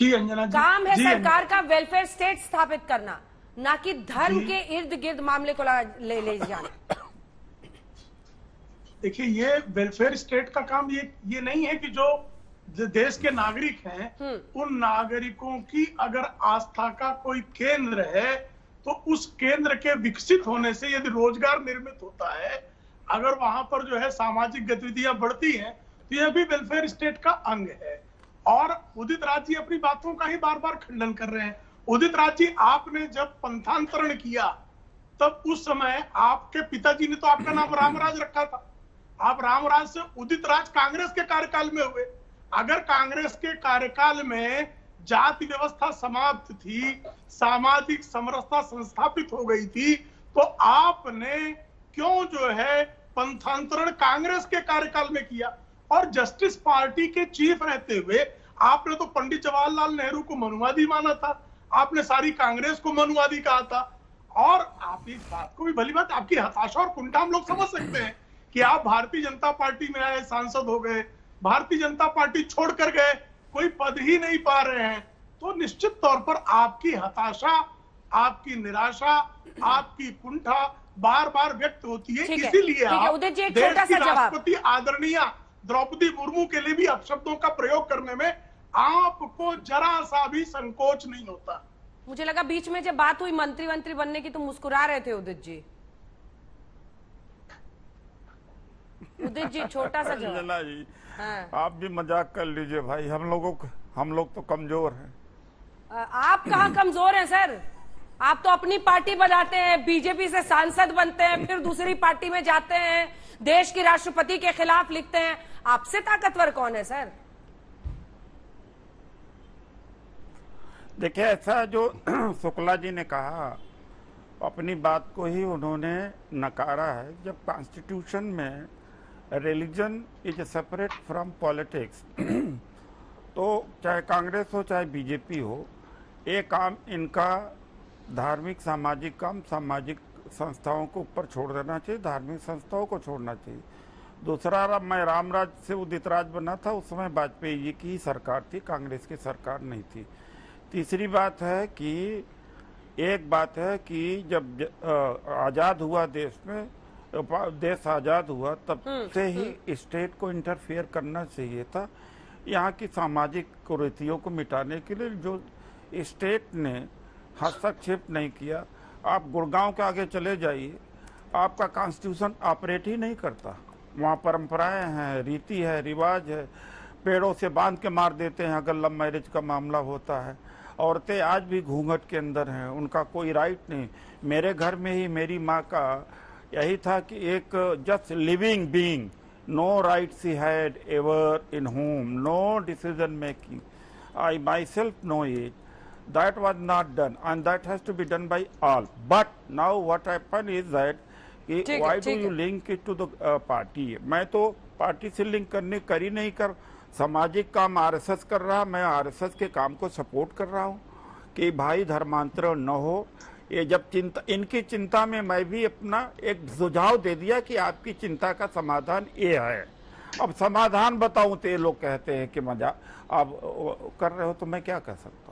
जी अंजना जी, काम है जी सरकार का वेलफेयर स्टेट स्थापित करना, ना कि धर्म जी। के इर्द गिर्द मामले को ले जाना। देखिए, ये वेलफेयर स्टेट का काम ये नहीं है कि जो देश के नागरिक हैं उन नागरिकों की अगर आस्था का कोई केंद्र है तो उस केंद्र के विकसित होने से यदि रोजगार निर्मित होता है, अगर वहां पर जो है सामाजिक गतिविधियां बढ़ती हैं, तो यह भी वेलफेयर स्टेट का अंग है। और उदित राज जी अपनी बातों का ही बार बार खंडन कर रहे हैं। उदित राज जी, आपने जब पंथांतरण किया तब उस समय आपके पिताजी ने तो आपका नाम रामराज रखा था। आप रामराज से उदित राज कांग्रेस के कार्यकाल में हुए। अगर कांग्रेस के कार्यकाल में जाति व्यवस्था समाप्त थी, सामाजिक समरसता संस्थापित हो गई थी, तो आपने क्यों जो है पंथांतरण कांग्रेस के कार्यकाल में किया? और जस्टिस पार्टी के चीफ रहते हुए आपने तो पंडित जवाहरलाल नेहरू को मनुवादी माना था, आपने सारी कांग्रेस को मनुवादी कहा था। और आप इस बात को भी भली बात, आपकी हताशा और कुंठा हम लोग समझ सकते हैं कि आप भारतीय जनता पार्टी में आए, सांसद हो गए, भारतीय जनता पार्टी छोड़कर गए, कोई पद ही नहीं पा रहे हैं, तो निश्चित तौर पर आपकी हताशा, आपकी निराशा, आपकी कुंठा बार बार व्यक्त होती है। इसीलिए आप देश की राष्ट्रपति आदरणीय द्रौपदी मुर्मू के लिए भी अपशब्दों का प्रयोग करने में आपको जरा सा भी संकोच नहीं होता। मुझे लगा बीच में जब बात हुई मंत्री बनने की तो मुस्कुरा रहे थे उदित जी। उदित जी, छोटा सा जवाब। अंजना जी, हाँ। आप भी मजाक कर लीजिए भाई, हम लोग तो कमजोर हैं। आप कहाँ कमजोर हैं सर? आप तो अपनी पार्टी बनाते हैं, बीजेपी से सांसद बनते हैं, फिर दूसरी पार्टी में जाते हैं, देश की राष्ट्रपति के खिलाफ लिखते हैं। आपसे ताकतवर कौन है सर? देखिए, ऐसा जो शुक्ला जी ने कहा, अपनी बात को ही उन्होंने नकारा है। जब कॉन्स्टिट्यूशन में religion is separate from politics, तो चाहे कांग्रेस हो चाहे बीजेपी हो, एक काम इनका धार्मिक सामाजिक काम सामाजिक संस्थाओं को ऊपर छोड़ देना चाहिए, धार्मिक संस्थाओं को छोड़ना चाहिए। दूसरा, मैं रामराज से उदित राज बना था, उस समय वाजपेयी जी की सरकार थी, कांग्रेस की सरकार नहीं थी। तीसरी बात है कि एक बात है कि जब आज़ाद हुआ देश आज़ाद हुआ, तब से ही स्टेट को इंटरफेयर करना चाहिए था यहाँ की सामाजिक कुरीतियों को मिटाने के लिए, जो स्टेट ने हस्तक्षेप नहीं किया। आप गुड़गांव के आगे चले जाइए, आपका कॉन्स्टिट्यूशन ऑपरेट ही नहीं करता। वहाँ परंपराएं हैं, रीति है, रिवाज है, पेड़ों से बांध के मार देते हैं अगर लव मैरिज का मामला होता है। औरतें आज भी घूंघट के अंदर हैं, उनका कोई राइट नहीं। मेरे घर में ही मेरी माँ का यही था कि एक just living being, no right she had ever in home, no decision making. I myself know it, that was not done and that has to be done by all. But now what happened is that why do you link it to the party? मैं तो party से link कर ही नहीं कर। सामाजिक काम RSS कर रहा, मैं आरएसएस के काम को सपोर्ट कर रहा हूँ कि भाई धर्मांतरण न हो। ये जब इनकी चिंता में मैं भी अपना एक सुझाव दे दिया कि आपकी चिंता का समाधान ये है। अब समाधान बताऊं तो ये लोग कहते हैं कि मजा आप कर रहे हो, तो मैं क्या कर सकता हूँ।